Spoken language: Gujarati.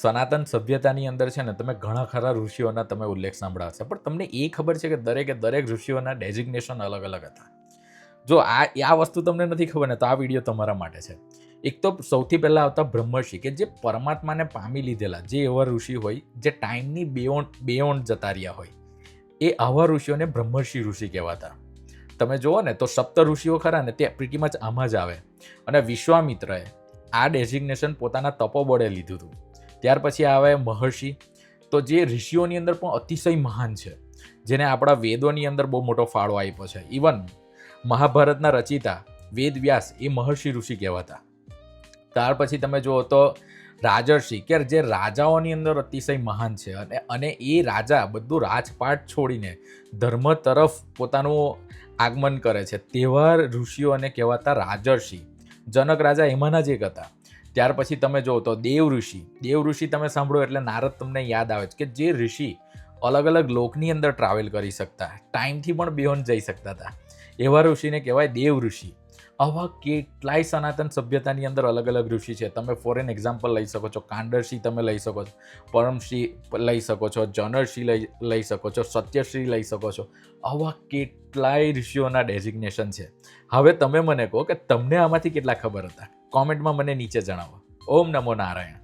સનાતન સભ્યતાની અંદર છે ને તમે ઘણા ખરા ઋષિઓના તમે ઉલ્લેખ સાંભળ્યા હશે, પણ તમને એ ખબર છે કે દરેક ઋષિઓના ડેઝિગ્નેશન અલગ અલગ હતા. જો આ વસ્તુ તમને નથી ખબર ને તો આ વિડીયો તમારા માટે છે. એક તો સૌથી પહેલા આવતા બ્રહ્મર્ષિ, કે જે પરમાત્માને પામી લીધેલા, જે એવા ઋષિ હોય જે ટાઈમની બેયોન્ડ જતા રહ્યા હોય, એ આવા ઋષિઓને બ્રહ્મર્ષિ ઋષિ કહેવાતા. તમે જુઓ ને તો સપ્ત ઋષિઓ ખરા ને તે પ્રીટી મચ આમાં જ આવે. અને વિશ્વામિત્રએ આ ડેઝિગ્નેશન પોતાના તપોબળે લીધું હતું. ત્યાર પછી આવે મહર્ષિ, તો જે ઋષિઓની અંદર પણ અતિશય મહાન છે, જેને આપણા વેદોની અંદર બહુ મોટો ફાળો આપ્યો છે. ઇવન મહાભારતના રચિતા વેદ વ્યાસ એ મહર્ષિ ઋષિ કહેવાતા. ત્યાર પછી તમે જુઓ તો રાજર્ષિ, કે જે રાજાઓની અંદર અતિશય મહાન છે, અને એ રાજા બધું રાજપાટ છોડીને ધર્મ તરફ પોતાનું આગમન કરે છે, તેવા ઋષિઓને કહેવાતા રાજર્ષિ. જનક રાજા એમાંના જ એક હતા. ત્યાર પછી તમે જુઓ તો દેવઋષિ તમે સાંભળો એટલે નારદ તમને યાદ આવે છે, કે જે ઋષિ અલગ અલગ લોકની અંદર ટ્રાવેલ કરી શકતા, ટાઈમથી પણ બિયોન્ડ જઈ શકતા હતા, એવા ઋષિને કહેવાય દેવઋષિ. આવા કેટલાય સનાતન સભ્યતાની અંદર અલગ અલગ ઋષિ છે. તમે ફોર એન એક્ઝામ્પલ લઈ શકો છો, કાંડરષિ તમે લઈ શકો છો, પરમર્ષિ લઈ શકો છો, જનર્ષિ લઈ શકો છો, સત્યશ્રી લઈ શકો છો. આવા કેટલાય ઋષિઓના ડેઝિગ્નેશન છે. હવે તમે મને કહો કે તમને આમાંથી કેટલા ખબર હતા? કોમેન્ટમાં મને નીચે જણાવો. ઓમ નમો નારાયણ.